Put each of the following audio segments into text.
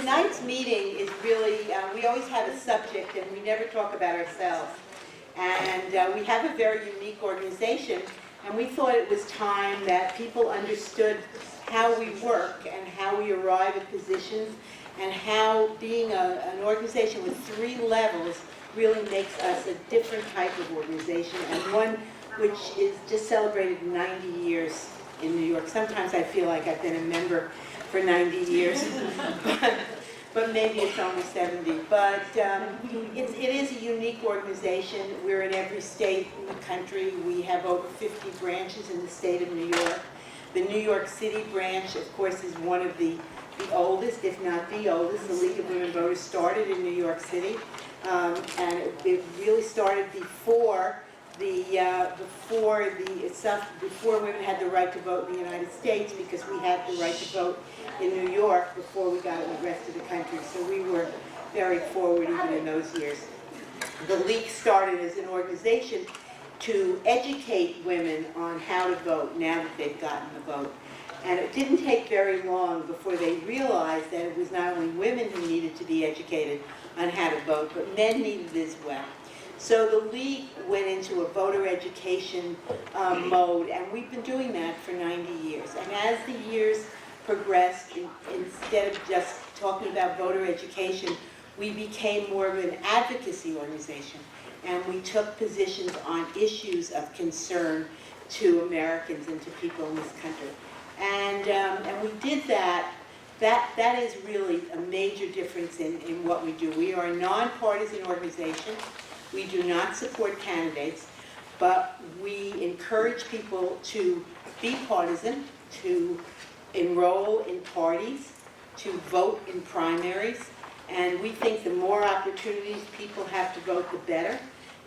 tonight's meeting is really, we always have a subject and we never talk about ourselves. And we have a very unique organization, and we thought it was time that people understood how we work and how we arrive at positions, and how being an organization with 3 levels really makes us a different type of organization, and one which is just celebrated 90 years in New York. Sometimes I feel like I've been a member for 90 years, but maybe it's only 70. But it is a unique organization. We're in every state in the country. We have over 50 branches in the state of New York. The New York City branch, of course, is one of the oldest, if not the oldest. The League of Women Voters started in New York City, and it really started before women had the right to vote in the United States, because we had the right to vote in New York before we got it in the rest of the country. So we were very forward even in those years. The League started as an organization to educate women on how to vote now that they've gotten the vote. And it didn't take very long before they realized that it was not only women who needed to be educated on how to vote, but men needed it as well. So the League went into a voter education mode, and we've been doing that for 90 years. And as the years progressed, instead of just talking about voter education, we became more of an advocacy organization, and we took positions on issues of concern to Americans and to people in this country. And we did that. That is really a major difference in what we do. We are a non-partisan organization. We do not support candidates, but we encourage people to be partisan, to enroll in parties, to vote in primaries, and we think the more opportunities people have to vote, the better.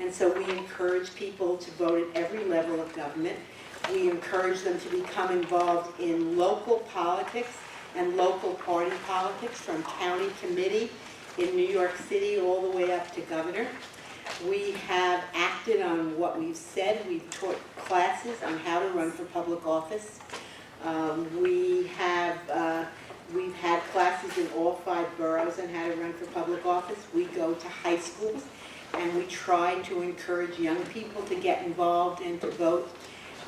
And so we encourage people to vote at every level of government. We encourage them to become involved in local politics and local party politics, from county committee in New York City all the way up to governor. We have acted on what we've said. We've taught classes on how to run for public office. We've had classes in all 5 boroughs on how to run for public office. We go to high schools, and we try to encourage young people to get involved and to vote.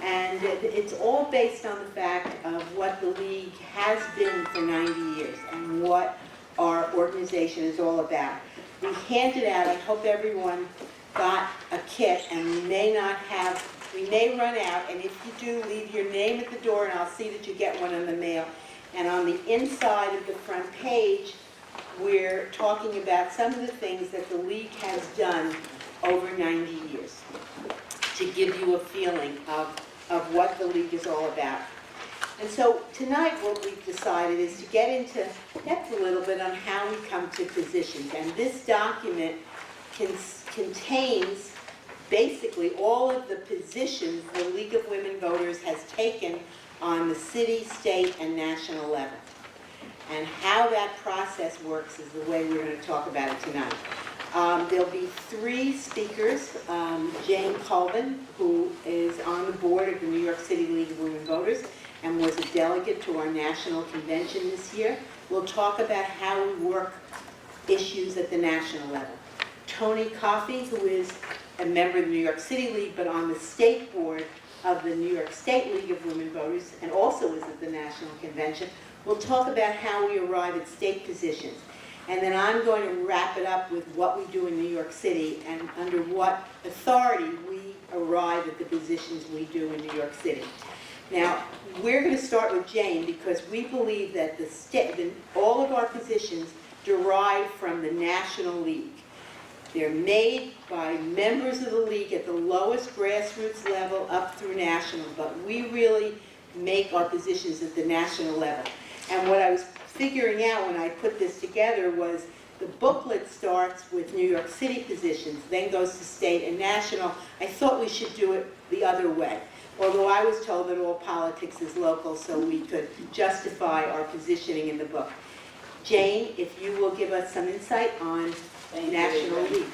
And it's all based on the fact of what the League has been for 90 years and what our organization is all about. We handed out, I hope everyone got a kit, and we may run out, and if you do, leave your name at the door and I'll see that you get one in the mail. And on the inside of the front page, we're talking about some of the things that the League has done over 90 years to give you a feeling of what the League is all about. And so tonight what we've decided is to get into depth a little bit on how we come to positions. And this document contains basically all of the positions the League of Women Voters has taken on the city, state, and national level. And how that process works is the way we're going to talk about it tonight. There'll be 3 speakers. Jane Colvin, who is on the board of the New York City League of Women Voters and was a delegate to our national convention this year, will talk about how we work issues at the national level. Tony Coffey, who is a member of the New York City League, but on the state board of the New York State League of Women Voters, and also is at the national convention, will talk about how we arrive at state positions. And then I'm going to wrap it up with what we do in New York City and under what authority we arrive at the positions we do in New York City. Now, we're going to start with Jane, because we believe that all of our positions derive from the National League. They're made by members of the League at the lowest grassroots level up through national, but we really make our positions at the national level. And what I was figuring out when I put this together was the booklet starts with New York City positions, then goes to state and national. I thought we should do it the other way, although I was told that all politics is local, so we could justify our positioning in the book. Jane, if you will give us some insight on National League.